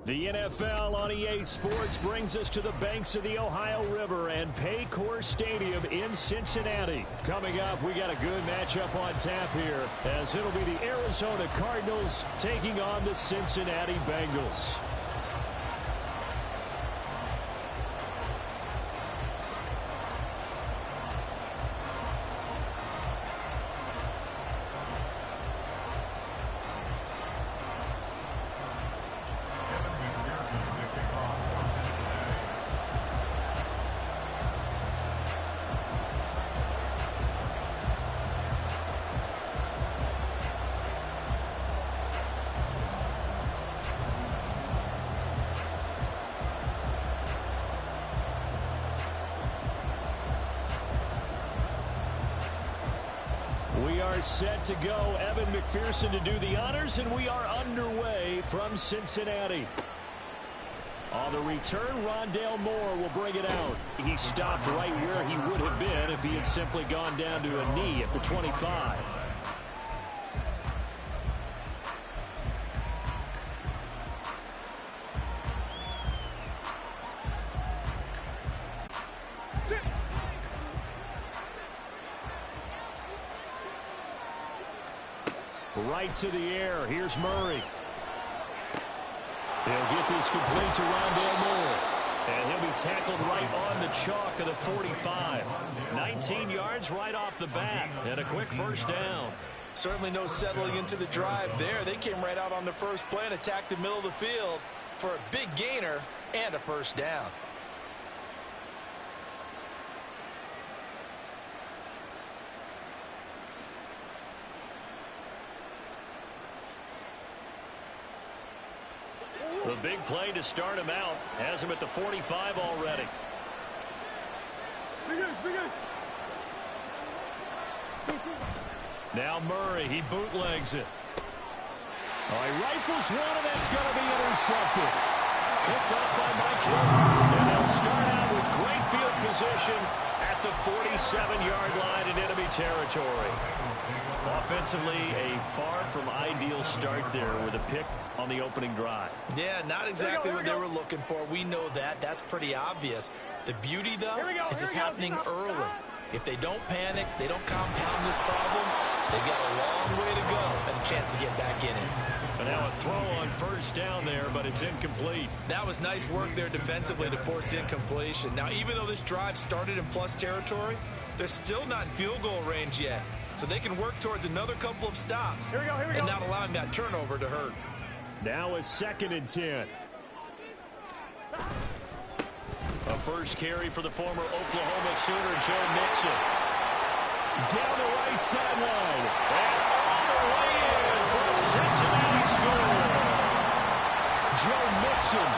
The NFL on EA Sports brings us to the banks of the Ohio River and Paycor Stadium in Cincinnati. Coming up, we got a good matchup on tap here, as it'll be the Arizona Cardinals taking on the Cincinnati Bengals. We are set to go. Evan McPherson to do the honors, and we are underway from Cincinnati. On the return, Rondale Moore will bring it out. He stopped right where he would have been if he had simply gone down to a knee at the 25. Right to the air. Here's Murray. He'll get this complete to Rondale Moore. And he'll be tackled right on the chalk of the 45. 19 yards right off the bat. And a quick first down. Certainly no settling into the drive there. They came right out on the first play and attacked the middle of the field for a big gainer and a first down. The big play to start him out has him at the 45 already. Now Murray, he bootlegs it. Oh, he rifles one, and that's going to be intercepted. Picked up by Mike Hill. And they'll start out with great field position at the 47-yard line in enemy territory. Offensively, a far from ideal start there with a pick on the opening drive. Yeah, not exactly what they were looking for. We know that. That's pretty obvious. The beauty, though, is it's happening early. If they don't panic, they don't compound this problem, they've got a long way to go and a chance to get back in it. And now a throw on first down there, but it's incomplete. That was nice work there defensively to force incompletion. Now, even though this drive started in plus territory, they're still not in field goal range yet. So they can work towards another couple of stops and not allowing that turnover to hurt. Now a 2nd and 10. A first carry for the former Oklahoma Sooner, Joe Mixon. Down the right sideline. And all the way in for a Cincinnati score. Joe Mixon,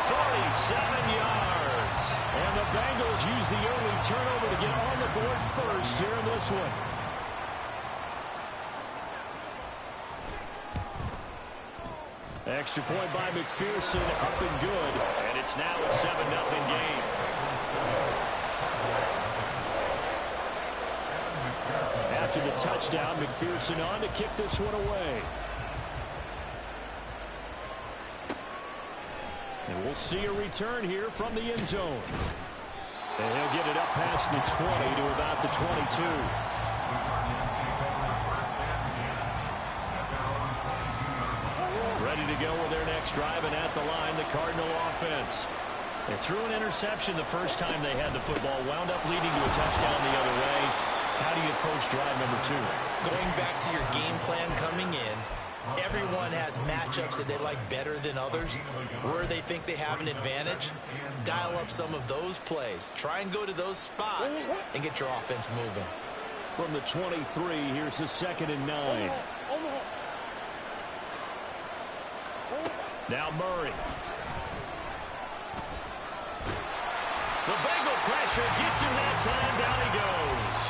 47 yards. And the Bengals use the early turnover to get on the board first here in this one. Extra point by McPherson, up and good. And it's now a 7-0 game. After the touchdown, McPherson on to kick this one away. And we'll see a return here from the end zone. And he'll get it up past the 20 to about the 22. Ready to go with their next drive, and at the line, the Cardinal offense. They threw an interception the first time they had the football, wound up leading to a touchdown the other way. How do you approach drive number 2? Going back to your game plan coming in, everyone has matchups that they like better than others. Where they think they have an advantage, dial up some of those plays. Try and go to those spots and get your offense moving. From the 23, here's the 2nd and 9. Now Murray. The Bengal pressure gets him that time. Down he goes.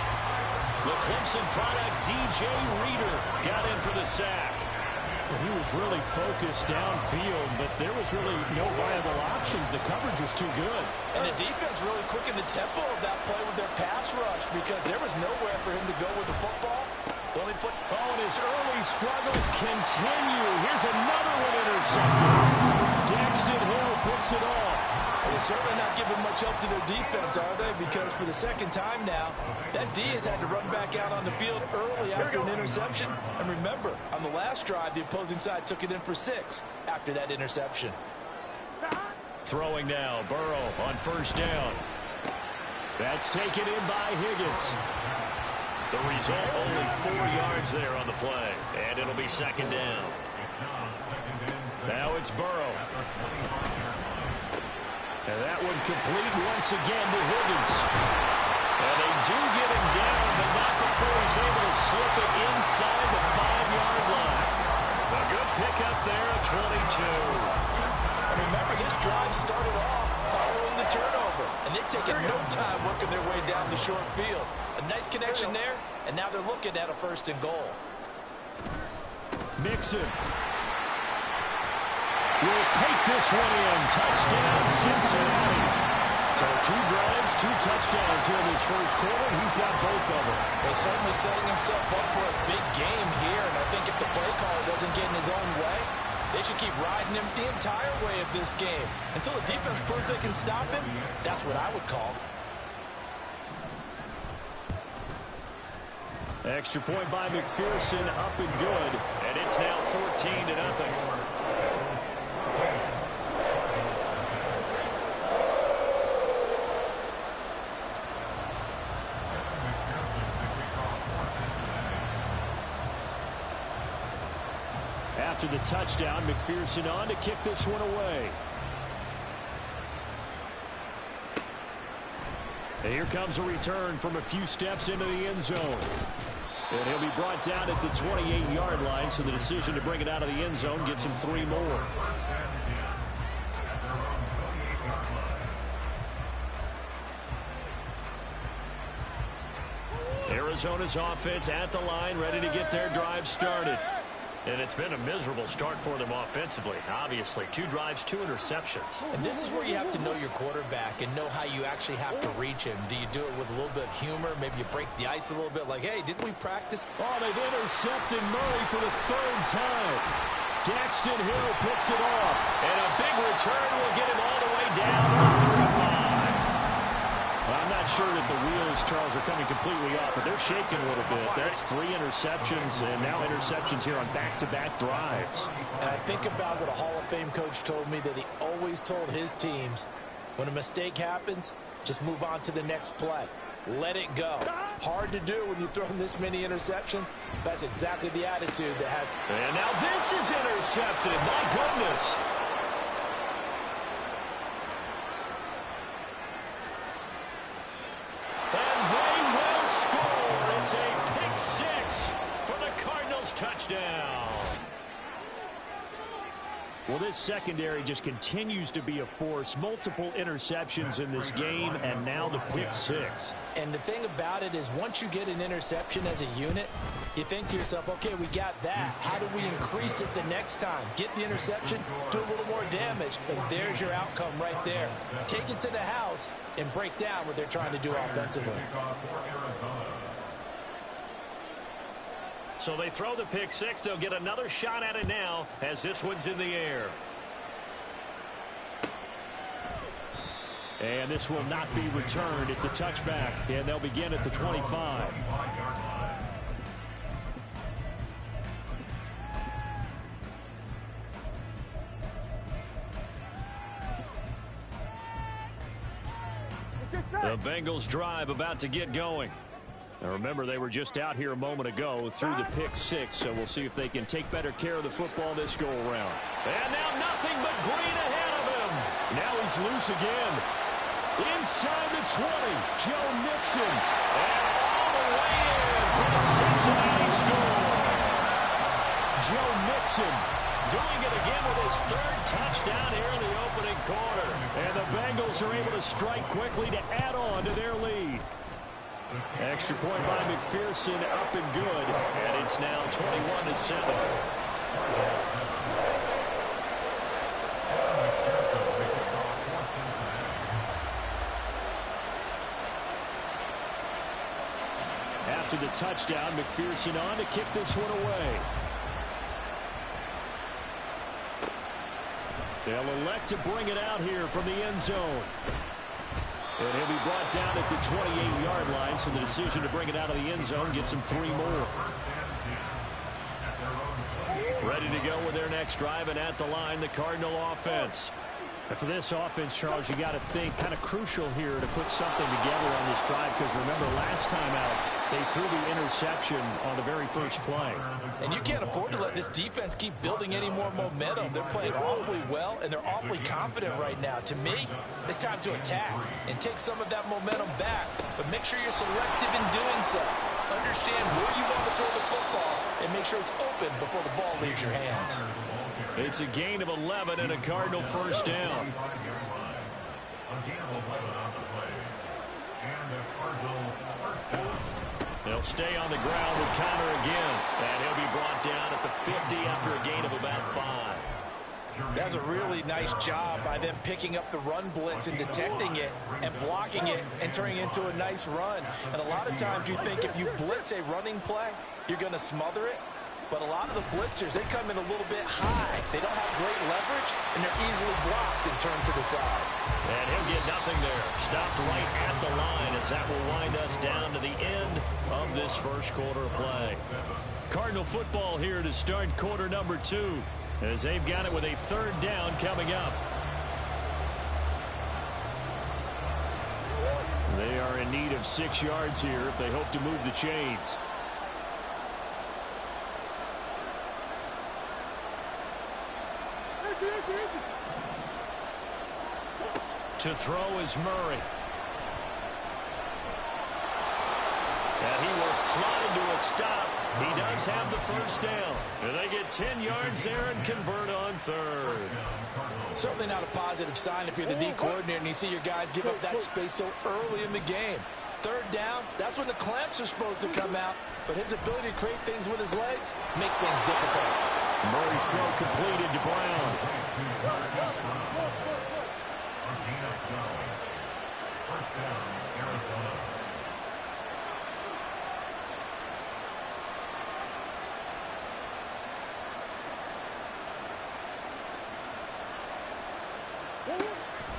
The Clemson product, DJ Reader, got in for the sack. Well, he was really focused downfield, but there was really no viable options. The coverage was too good. And the defense really quickened the tempo of that play with their pass rush because there was nowhere for him to go with the football. And his early struggles continue. Here's another one intercepted. Daxton Hill picks it off. They're certainly not giving much help to their defense, are they? Because for the second time now, that D has had to run back out on the field early after an interception. And remember, on the last drive, the opposing side took it in for 6 after that interception. Throwing now, Burrow on first down. That's taken in by Higgins. The result, only 4 yards there on the play. And it'll be second down. Now it's Burrow. And that one complete once again to Higgins. And they do get him down, but not before he's able to slip it inside the 5-yard line. A good pickup there at 22. And remember, this drive started off following the turnover. And they've taken no time working their way down the short field. A nice connection there, and now they're looking at a 1st and goal. Mixon will take this one in. Touchdown, Cincinnati. So 2 drives, 2 touchdowns here in this first quarter. He's got both of them. Well, certainly setting himself up for a big game here. And I think if the play caller doesn't get in his own way, they should keep riding him the entire way of this game. Until the defense proves they can stop him, that's what I would call. Extra point by McPherson, up and good. And it's now 14-0. After the touchdown, McPherson on to kick this one away. And here comes a return from a few steps into the end zone. And he'll be brought down at the 28-yard line, so the decision to bring it out of the end zone gets him 3 more. Arizona's offense at the line, ready to get their drive started. And it's been a miserable start for them offensively. Obviously, 2 drives, 2 interceptions. And this is where you have to know your quarterback and know how you actually have to reach him. Do you do it with a little bit of humor? Maybe you break the ice a little bit like, hey, didn't we practice? Oh, they've intercepted Murray for the 3rd time. Daxton Hill picks it off. And a big return will get him all the way down to the 35. I'm not sure that the wheels, Charles, are coming completely off, but they're shaking a little bit. That's 3 interceptions, and now interceptions here on back-to-back drives. And I think about what a Hall of Fame coach told me, that he always told his teams, when a mistake happens, just move on to the next play. Let it go. Hard to do when you've thrown this many interceptions. That's exactly the attitude that has to... And now this is intercepted. My goodness. Touchdown. Well, this secondary just continues to be a force. Multiple interceptions in this game, and now the pick 6. And the thing about it is, once you get an interception as a unit, you think to yourself, okay, we got that. How do we increase it the next time? Get the interception, do a little more damage, and there's your outcome right there. Take it to the house and break down what they're trying to do offensively. So they throw the pick 6. They'll get another shot at it now as this one's in the air. And this will not be returned. It's a touchback, and they'll begin at the 25. The Bengals drive about to get going. Now remember, they were just out here a moment ago through the pick 6, so we'll see if they can take better care of the football this go-around. And now nothing but green ahead of him. Now he's loose again. Inside the 20, Joe Mixon. And all the way in for the Cincinnati score. Joe Mixon doing it again with his 3rd touchdown here in the opening quarter. And the Bengals are able to strike quickly to add on to their lead. Extra point by McPherson, up and good, and it's now 21-7. After the touchdown, McPherson on to kick this one away. They'll elect to bring it out here from the end zone. And he'll be brought down at the 28-yard line, so the decision to bring it out of the end zone gets him 3 more. Ready to go with their next drive, and at the line, the Cardinal offense. And for this offense, Charles, you got to think kind of crucial here to put something together on this drive, because remember last time out, they threw the interception on the very first play. And you can't afford to let this defense keep building any more momentum. They're playing awfully well, and they're awfully confident right now. To me, it's time to attack and take some of that momentum back, but make sure you're selective in doing so. Understand where you want to throw the football and make sure it's open before the ball leaves your hands. It's a gain of 11 and a Cardinal first down. They'll stay on the ground with Connor again, and he'll be brought down at the 50 after a gain of about 5. That's a really nice job by them picking up the run blitz and detecting it and blocking it and turning it into a nice run. And a lot of times you think if you blitz a running play, you're going to smother it. But a lot of the blitzers, they come in a little bit high. They don't have great leverage, and they're easily blocked and turned to the side. And he'll get nothing there. Stopped right at the line as that will wind us down to the end of this first quarter of play. Cardinal football here to start quarter number 2, as they've got it with a 3rd down coming up. They are in need of 6 yards here if they hope to move the chains. To throw is Murray. And he will slide into a stop. He does have the first down. And they get 10 yards there and convert on 3rd. Certainly not a positive sign if you're the D coordinator and you see your guys give up that space so early in the game. 3rd down, that's when the clamps are supposed to come out. But his ability to create things with his legs makes things difficult. Murray's throw completed to Brown.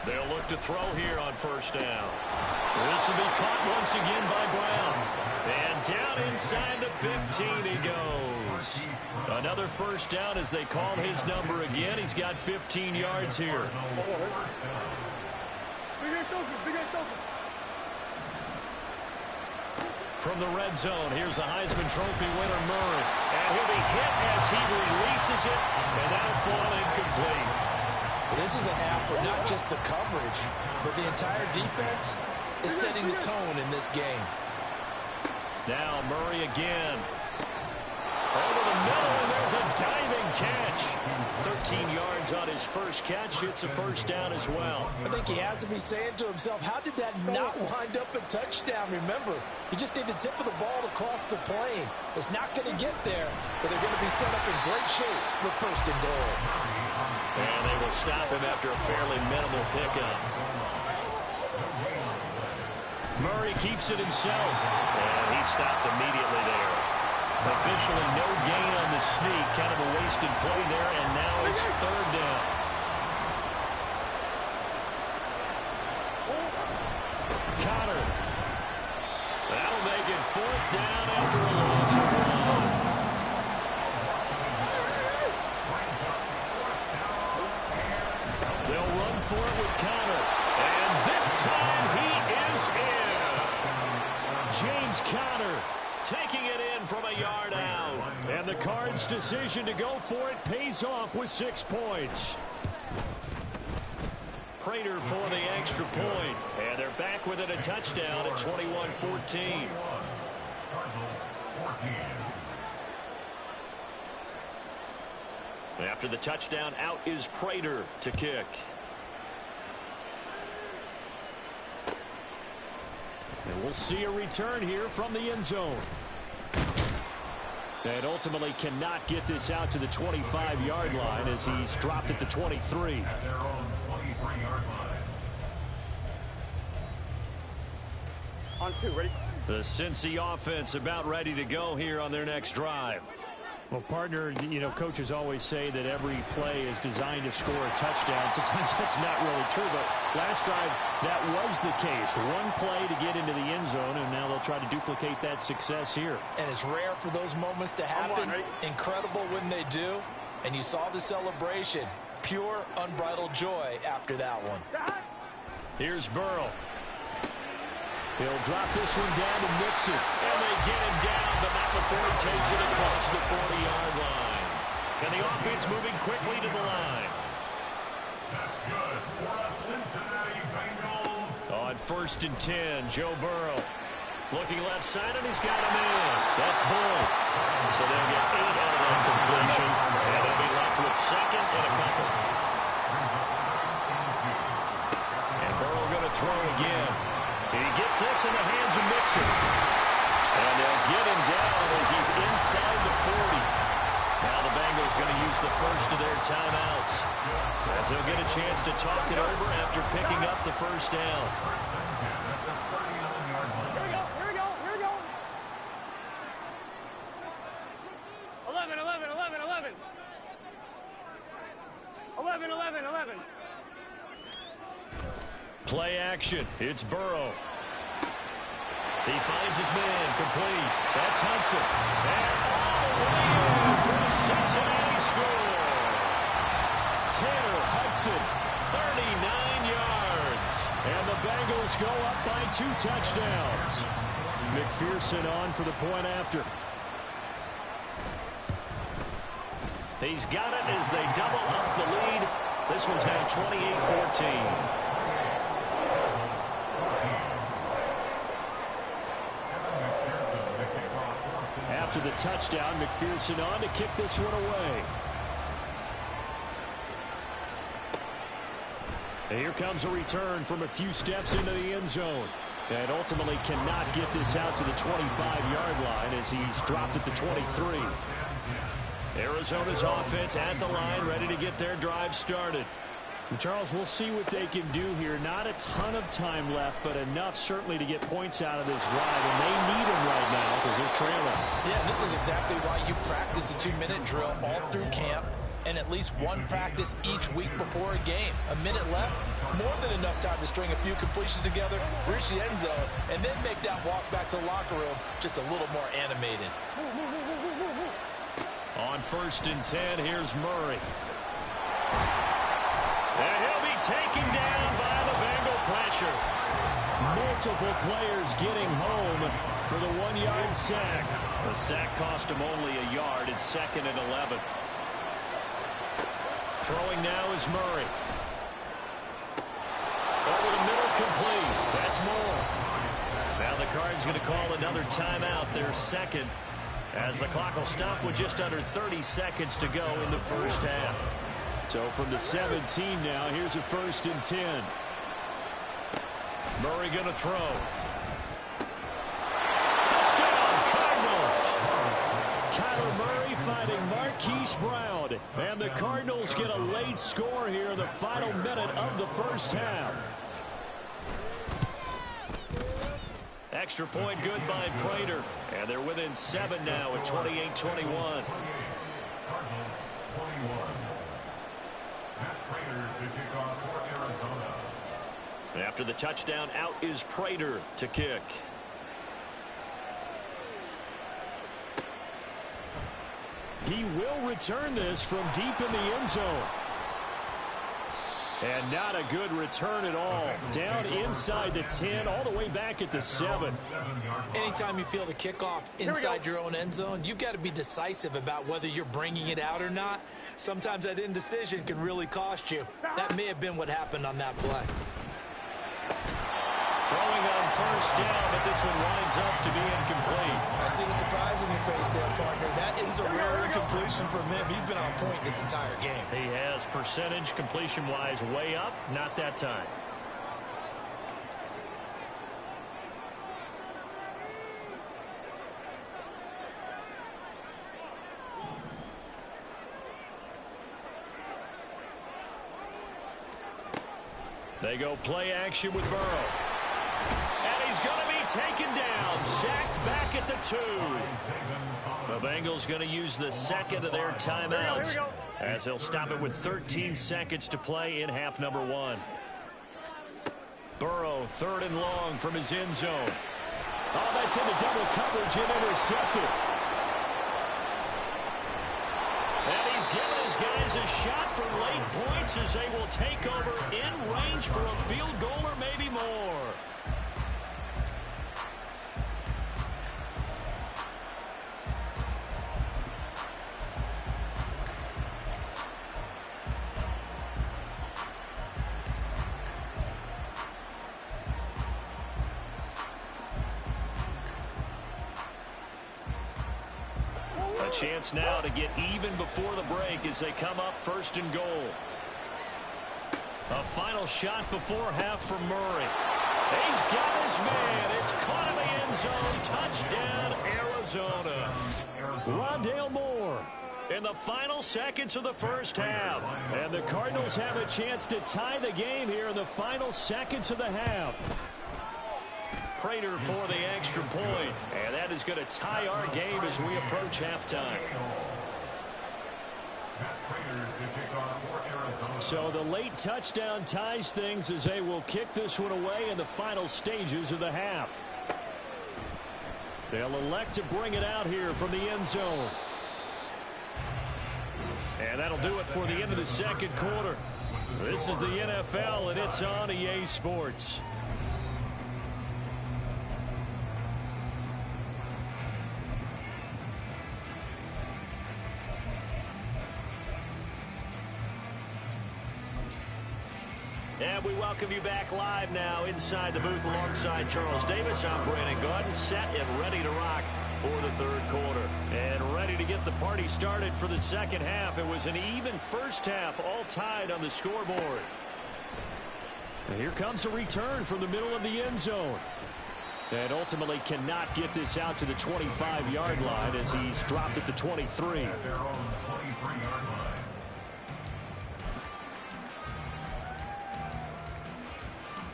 They'll look to throw here on 1st down. This will be caught once again by Brown. And down inside the 15 he goes. Another 1st down as they call his number again. He's got 15 yards here. From the red zone, here's the Heisman Trophy winner, Murray. And he'll be hit as he releases it, and that'll fall incomplete. This is a half where not just the coverage, but the entire defense is setting the tone in this game. Now Murray again. Over the middle, and there's a diving catch. 13 yards on his first catch. It's a 1st down as well. I think he has to be saying to himself, how did that not wind up a touchdown? Remember, you just need the tip of the ball to cross the plane. It's not going to get there, but they're going to be set up in great shape with 1st and goal. And they will stop him after a fairly minimal pickup. Murray keeps it himself, and he stopped immediately there. Officially no gain on the sneak, kind of a wasted play there, and now it's 3rd down. Connor. That'll make it 4th down after a loss of 1. They'll run for it with Connor. And this time he is in. James Connor taking it in from a yard out. And the Cards' decision to go for it pays off with 6 points. Prater for the extra point. And they're back within a touchdown at 21-14. After the touchdown, out is Prater to kick. And we'll see a return here from the end zone. And ultimately cannot get this out to the 25-yard line as he's dropped at the 23. On 2, ready? The Cincy offense about ready to go here on their next drive. Well, partner, you know, coaches always say that every play is designed to score a touchdown. Sometimes that's not really true, but last drive, that was the case. One play to get into the end zone, and now they'll try to duplicate that success here. And it's rare for those moments to happen. Incredible when they do. And you saw the celebration. Pure, unbridled joy after that one. Here's Burrow. He'll drop this one down to Mixon. And they get him down, but not before he takes it across the 40-yard line. And the offense moving quickly to the line. That's good for the Cincinnati Bengals. On 1st and 10, Joe Burrow. Looking left side, and he's got him in. That's Bull. So they'll get 8 out of that completion. And they'll be left with 2nd and a couple. And Burrow going to throw again. He gets this in the hands of Mixon. And they'll get him down as he's inside the 40. Now the Bengals going to use the first of their timeouts, as they'll get a chance to talk it over after picking up the first down. Here we go. 11. 11. Play action. It's Burrow. He finds his man complete. That's Hudson. And all the way in for a Cincinnati score. Tanner Hudson, 39 yards. And the Bengals go up by 2 touchdowns. McPherson on for the point after. He's got it as they double up the lead. This one's now 28-14. After the touchdown, McPherson on to kick this one away. And here comes a return from a few steps into the end zone. And ultimately cannot get this out to the 25-yard line as he's dropped at the 23. Arizona's offense at the line, ready to get their drive started. And Charles, we'll see what they can do here. Not a ton of time left, but enough certainly to get points out of this drive. And they need them right now because they're trailing. Yeah, and this is exactly why you practice a 2-minute drill all through camp and at least one practice each week before a game. A minute left, more than enough time to string a few completions together, reach the end zone, and then make that walk back to the locker room just a little more animated. On 1st and 10, here's Murray. And he'll be taken down by the Bengal pressure. Multiple players getting home for the 1-yard sack. The sack cost him only a yard. It's 2nd and 11. Throwing now is Murray. Over the middle, complete. That's Moore. Now the Cards going to call another timeout, their 2nd, as the clock will stop with just under 30 seconds to go in the first half. So from the 17 now, here's a 1st and 10. Murray going to throw. Touchdown, Cardinals! Kyler Murray finding Marquise Brown. And the Cardinals get a late score here in the final minute of the first half. Extra point good by Prater. And they're within 7 now at 28-21. After the touchdown, out is Prater to kick. He will return this from deep in the end zone. And not a good return at all. Down inside the 10, all the way back at the 7. Anytime you feel the kickoff inside your own end zone, you've got to be decisive about whether you're bringing it out or not. Sometimes that indecision can really cost you. That may have been what happened on that play. Throwing on 1st down, but this one winds up to be incomplete. I see the surprise in your face there, partner. That is a rare incompletion from him. He's been on point this entire game. He has percentage completion-wise way up, not that time. They go play action with Burrow. And he's going to be taken down. Sacked back at the 2. The Bengals going to use the second of their timeouts as they'll stop it with 13 seconds to play in half number 1. Burrow, 3rd and long from his end zone. Oh, that's into double coverage and intercepted. And he's given his guys a shot for late points as they will take over in range for a field goal or maybe more. Chance now to get even before the break as they come up 1st and goal. A final shot before half for Murray. He's got his man. It's caught in the end zone. Touchdown, Arizona. Rondale Moore in the final seconds of the first half. And the Cardinals have a chance to tie the game here in the final seconds of the half. Prater for the extra point, and that is going to tie our game as we approach halftime. So the late touchdown ties things as they will kick this one away in the final stages of the half. They'll elect to bring it out here from the end zone. And that'll do it for the end of the second quarter. This is the NFL, and it's on EA Sports. And we welcome you back live now inside the booth alongside Charles Davis. I'm Brandon Gaudin, set and ready to rock for the third quarter. And ready to get the party started for the second half. It was an even first half, all tied on the scoreboard. And here comes a return from the middle of the end zone. And ultimately cannot get this out to the 25-yard line as he's dropped at the 23.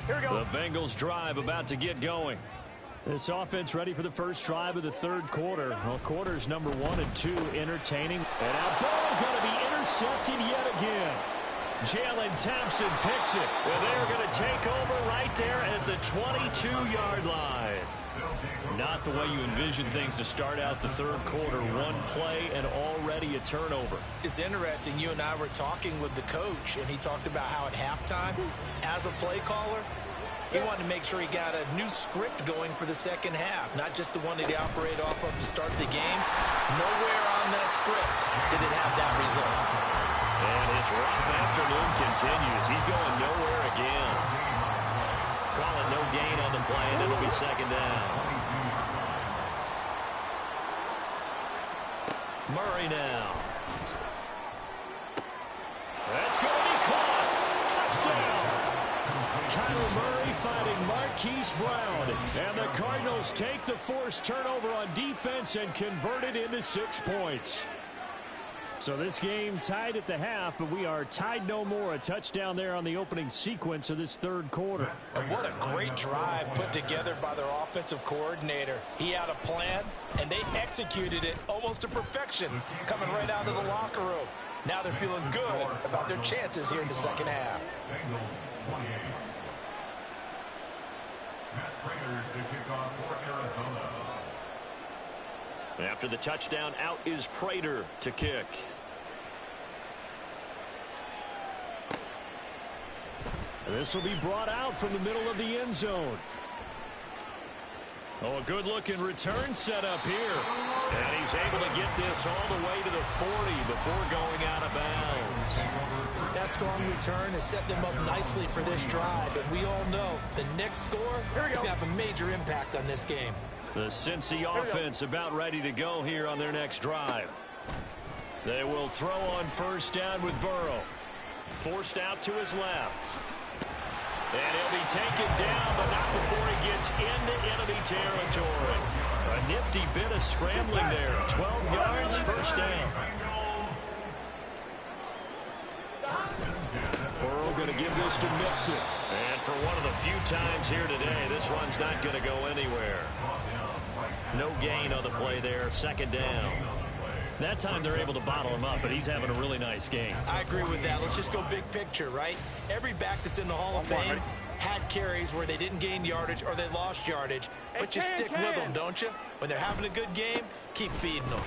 The Bengals drive about to get going. This offense ready for the first drive of the third quarter. Well, quarters number 1 and 2 entertaining. And now ball going to be intercepted yet again. Jalen Thompson picks it. And they're going to take over right there at the 22-yard line. Not the way you envision things to start out the third quarter. One play and already a turnover. It's interesting. You and I were talking with the coach, and he talked about how at halftime, as a play caller, he wanted to make sure he got a new script going for the second half, not just the one that he operated off of to start the game. Nowhere on that script did it have that result. And his rough afternoon continues. He's going nowhere again. Call it no gain on the play, and it'll be second down. Murray now. That's going to be caught. Touchdown. Kyler Murray finding Marquise Brown. And the Cardinals take the forced turnover on defense and convert it into 6 points. So this game tied at the half, but we are tied no more. A touchdown there on the opening sequence of this third quarter. And what a great drive put together by their offensive coordinator. He had a plan, and they executed it almost to perfection, coming right out of the locker room. Now they're feeling good about their chances here in the second half. After the touchdown, out is Prater to kick. This will be brought out from the middle of the end zone. Oh, a good-looking return set up here. And he's able to get this all the way to the 40 before going out of bounds. That strong return has set them up nicely for this drive. And we all know the next score is going to have a major impact on this game. The Cincy offense about ready to go here on their next drive. They will throw on first down with Burrow. Forced out to his left. And he'll be taken down, but not before he gets into enemy territory. A nifty bit of scrambling there. 12 yards, first down. Burrow going to give this to Mixon. And for one of the few times here today, this one's not going to go anywhere. No gain on the play there, second down. That time they're able to bottle him up, but he's having a really nice game. I agree with that. Let's just go big picture, right? Every back that's in the Hall of Fame had carries where they didn't gain yardage or they lost yardage, but you stick with them, don't you? When they're having a good game, keep feeding them.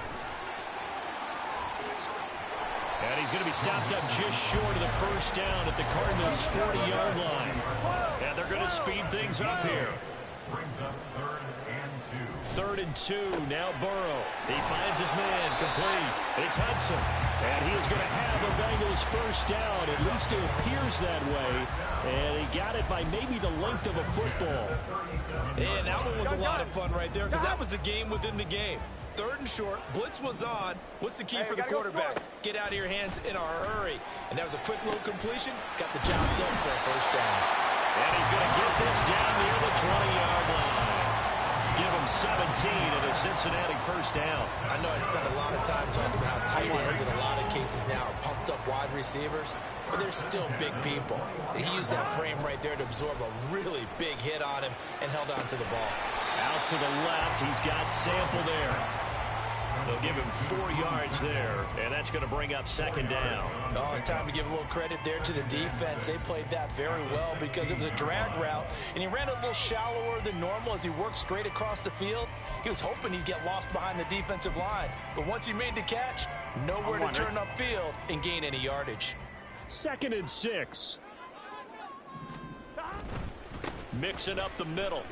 And he's going to be stopped up just short of the first down at the Cardinals' 40-yard line. And they're going to speed things up here. Third and two. Now Burrow. He finds his man complete. It's Hudson. And he is going to have a Bengals first down. At least it appears that way. And he got it by maybe the length of a football. And that one was a lot of fun right there because that was the game within the game. Third and short. Blitz was on. What's the key for the quarterback? Get out of your hands in a hurry. And that was a quick little completion. Got the job done for a first down. And he's going to get this down near the 20-yard line. Give him 17 of the Cincinnati first down. I know I spent a lot of time talking about how tight ends in a lot of cases now are pumped up wide receivers, but they're still big people. He used that frame right there to absorb a really big hit on him and held on to the ball. Out to the left, he's got Sample there. They'll give him 4 yards there, and that's going to bring up second down. Oh, it's time to give a little credit there to the defense. They played that very well because it was a drag route, and he ran a little shallower than normal as he worked straight across the field. He was hoping he'd get lost behind the defensive line, but once he made the catch, nowhere to turn upfield and gain any yardage. 2nd and 6. Mixing up the middle.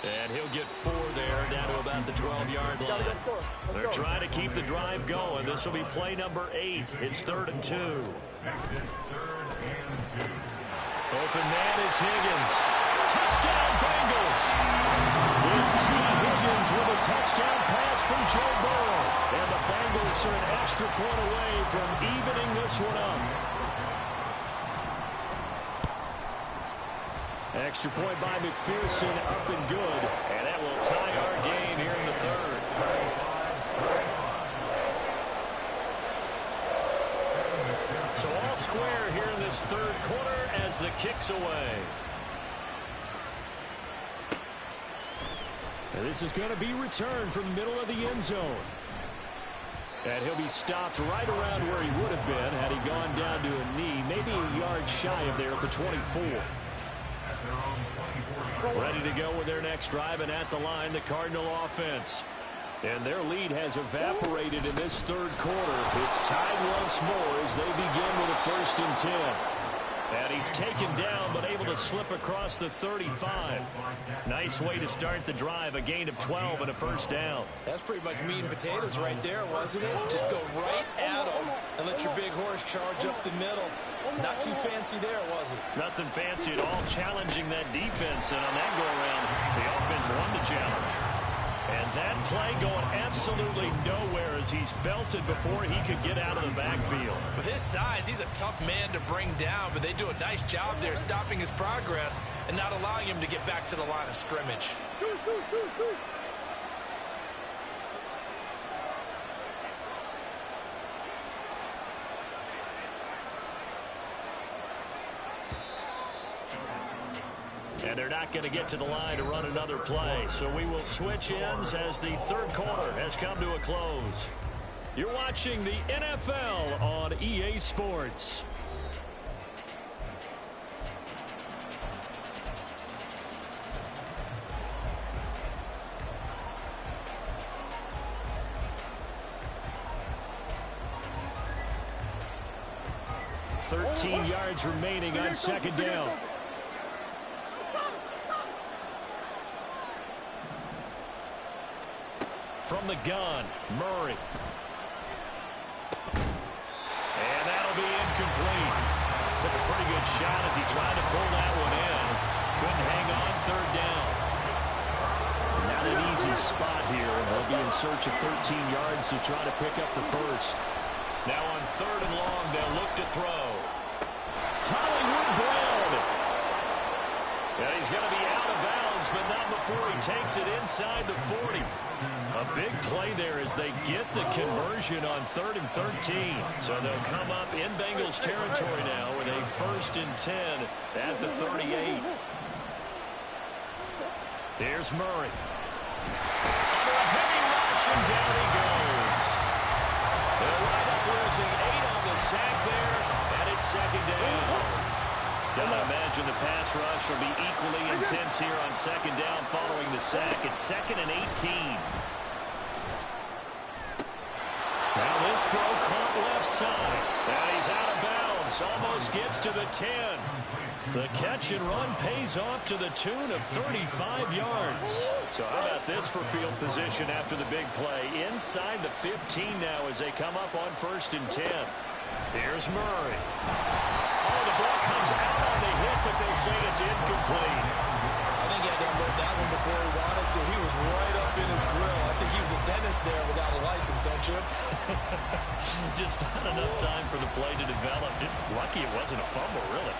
And he'll get 4 there, down to about the 12-yard line. They're trying to keep the drive going. This will be play number 8. It's 3rd and 2. Open man is Higgins. Touchdown, Bengals! It's T. Higgins with a touchdown pass from Joe Burrow. And the Bengals are an extra point away from evening this one up. Extra point by McPherson, up and good. And that will tie our game here in the 3rd. So all square here in this 3rd quarter as the kick's away. And this is going to be returned from the middle of the end zone. And he'll be stopped right around where he would have been had he gone down to a knee, maybe a yard shy of there at the 24. Ready to go with their next drive, and at the line, the Cardinal offense. And their lead has evaporated in this 3rd quarter. It's tied once more as they begin with a 1st and 10. And he's taken down, but able to slip across the 35. Nice way to start the drive, a gain of 12 and a first down. That's pretty much meat and potatoes right there, wasn't it? Just go right at them and let your big horse charge up the middle. Not too fancy there, was it? Nothing fancy at all, challenging that defense. And on that go-around, the offense won the challenge. And that play going absolutely nowhere as he's belted before he could get out of the backfield. With his size, he's a tough man to bring down, but they do a nice job there stopping his progress and not allowing him to get back to the line of scrimmage. And they're not going to get to the line to run another play. So we will switch ends as the 3rd quarter has come to a close. You're watching the NFL on EA Sports. $13 yards remaining on 2nd down. From the gun, Murray. And that'll be incomplete. Took a pretty good shot as he tried to pull that one in. Couldn't hang on 3rd down. Not an easy spot here. They'll be in search of 13 yards to try to pick up the first. Now on 3rd and long, they'll look to throw. Hollywood Brown. And he's going to be out of bounds is, but not before he takes it inside the 40. A big play there as they get the conversion on 3rd and 13. So they'll come up in Bengals territory now with a 1st and 10 at the 38. Here's Murray. Under a heavy rush, and down he goes. They'll wind up losing 8 on the sack there, and it's 2nd down. Gotta imagine the pass rush will be equally intense here on 2nd down following the sack. It's 2nd and 18. Now this throw caught left side. And he's out of bounds. Almost gets to the 10. The catch and run pays off to the tune of 35 yards. So how about this for field position after the big play? Inside the 15 now as they come up on 1st and 10. Here's Murray. Oh, the ball comes out on the hit, but they say it's incomplete. I think he had to unload that one before he wanted to. He was right up in his grill. I think he was a dentist there without a license, don't you? Just not enough time for the play to develop. Just lucky it wasn't a fumble, really.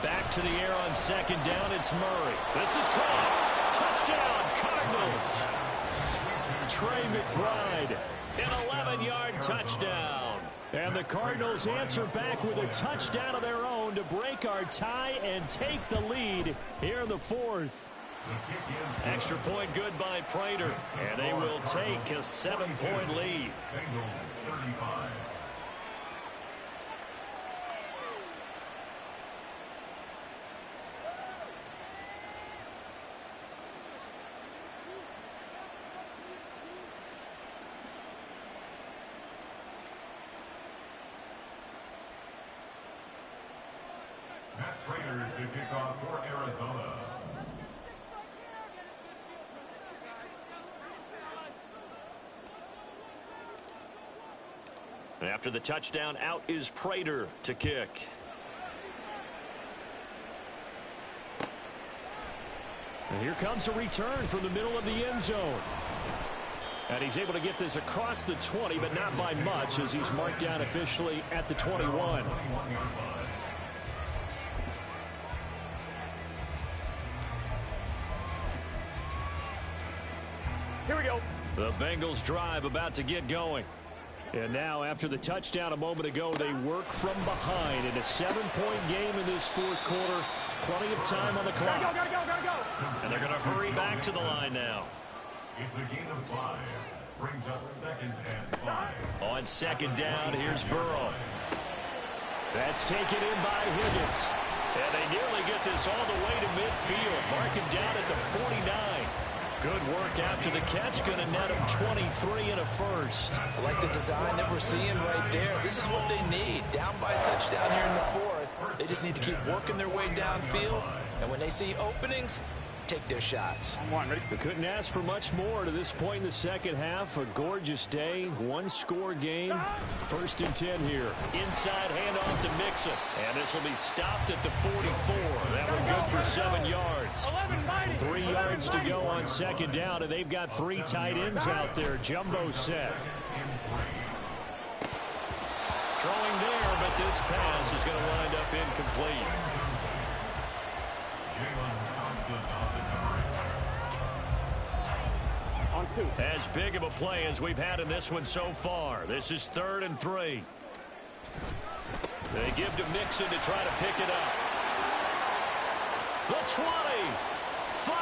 Back to the air on 2nd down. It's Murray. This is caught. Touchdown, Cardinals. Trey McBride, an 11-yard touchdown. And the Cardinals answer back with a touchdown of their own to break our tie and take the lead here in the 4th. Extra point good by Prater, and they will take a 7-point lead. To kick off for Arizona. After the touchdown, out is Prater to kick. And here comes a return from the middle of the end zone. And he's able to get this across the 20, but not by much as he's marked down officially at the 21. Here we go. The Bengals drive about to get going. And now, after the touchdown a moment ago, they work from behind in a 7-point game in this 4th quarter. Plenty of time on the clock. Gotta go. And they're going to hurry back to the line now. It's a gain of 5. Brings up 2nd and 5. On 2nd down, here's Burrow. That's taken in by Higgins. And they nearly get this all the way to midfield. Mark him down at the 49. Good work after the catch. Going to net him 23 and a first. I like the design that we're seeing right there. This is what they need. Down by a touchdown here in the 4th. They just need to keep working their way downfield. And when they see openings, take their shots. We couldn't ask for much more to this point in the second half. A gorgeous day, one-score game. 1st and 10 here. Inside handoff to Mixon. And this will be stopped at the 44. That one good for 7 yards. 3 yards to go on 2nd down, and they've got 3 tight ends out there. Jumbo set. Throwing there, but this pass is going to wind up incomplete. As big of a play as we've had in this one so far. This is 3rd and 3. They give to Mixon to try to pick it up. The 20. 5.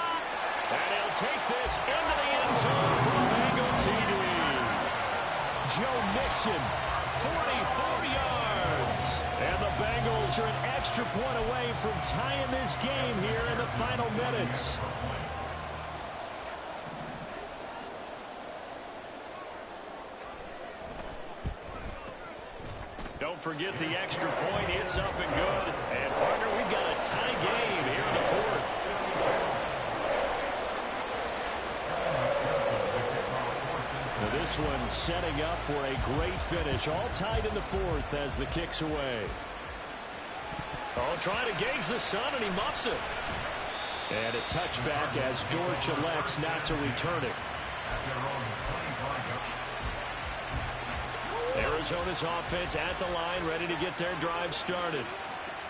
And he'll take this into the end zone for Bengal TD. Joe Mixon, 44 yards. And the Bengals are an extra point away from tying this game here in the final minutes. Don't forget the extra point. It's up and good. And, partner, we've got a tie game here in the 4th. Now this one setting up for a great finish. All tied in the 4th as the kick's away. Oh, trying to gauge the sun, and he muffs it. And a touchback as Dortch elects not to return it. Arizona's offense at the line, ready to get their drive started.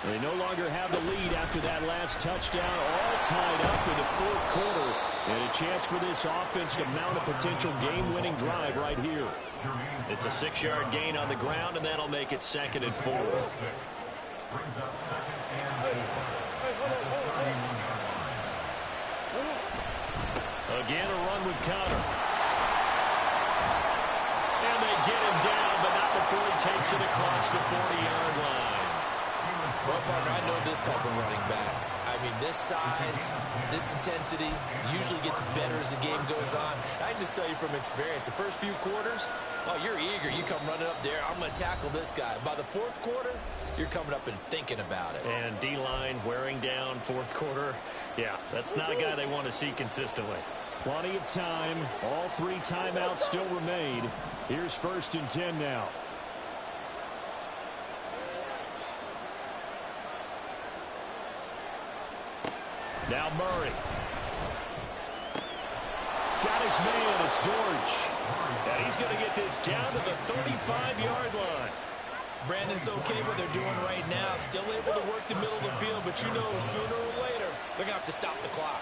They no longer have the lead after that last touchdown, all tied up in the fourth quarter. And a chance for this offense to mount a potential game-winning drive right here. It's a 6-yard gain on the ground, and that'll make it 2nd and 4. Brings up 2nd and 4. Again, a run with Connor. And they get him down, but not before he takes it across the 40-yard line. Well, partner, I know this type of running back. I mean, this size, this intensity usually gets better as the game goes on. I just tell you from experience, the first few quarters, oh, you're eager. You come running up there, I'm going to tackle this guy. By the fourth quarter, you're coming up and thinking about it. And D-line wearing down fourth quarter. Yeah, that's not a guy they want to see consistently. Plenty of time. All 3 timeouts still remain. Here's 1st and 10 now. Now Murray. Got his man. It's Dortch. And he's going to get this down to the 35-yard line. Brandon's okay what they're doing right now. Still able to work the middle of the field, but you know sooner or later they're going to have to stop the clock.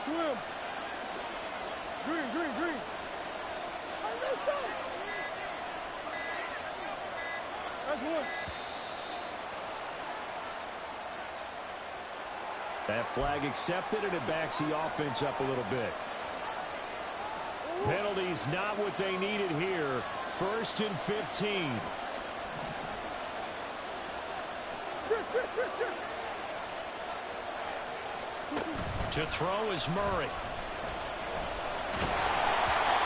Swim. Green, green, green. That's one. That flag accepted, and it backs the offense up a little bit. Penalties not what they needed here. 1st and 15. To throw is Murray.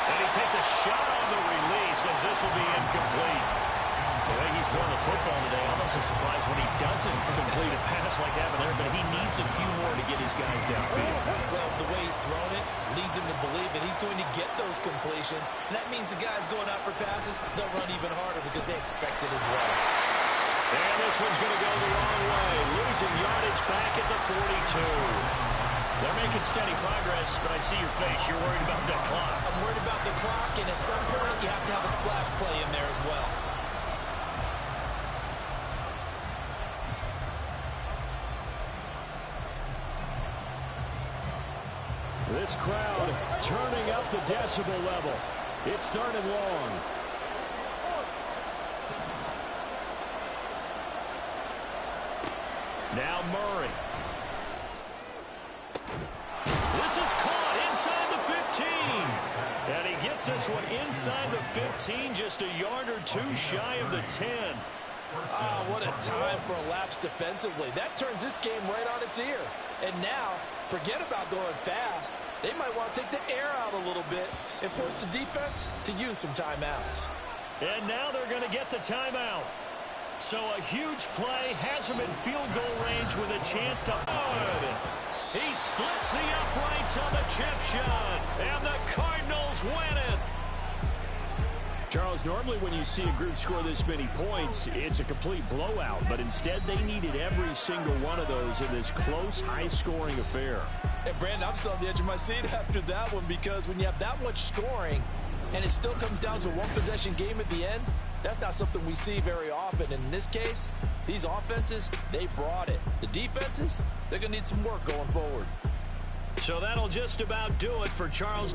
And he takes a shot on the release as this will be incomplete. The way he's throwing the football today, almost a surprise when he doesn't complete a pass like that there, but he needs a few more to get his guys downfield. Well, the way he's thrown it leads him to believe that he's going to get those completions, and that means the guys going out for passes, they'll run even harder because they expect it as well. And this one's going to go the wrong way, losing yardage back at the 42. They're making steady progress, but I see your face. You're worried about that clock. I'm worried about the clock, and at some point, you have to have a splash play in there as well. This crowd turning up the decibel level. It's 3rd and long. Now Murray. This is caught inside the 15. And he gets this one inside the 15, just a yard or 2 shy of the 10. Ah, what a time for a lapse defensively. That turns this game right on its ear. And now, forget about going fast. They might want to take the air out a little bit and force the defense to use some timeouts. And now they're going to get the timeout. So a huge play has him in field goal range with a chance to He splits the uprights on the chip shot, and the Cardinals win it. Charles, normally when you see a group score this many points, it's a complete blowout, but instead they needed every single one of those in this close, high-scoring affair. And Brandon, I'm still on the edge of my seat after that one, because when you have that much scoring and it still comes down to a one-possession game at the end, that's not something we see very often. And in this case, these offenses, they brought it. The defenses, they're going to need some work going forward. So that'll just about do it for Charles.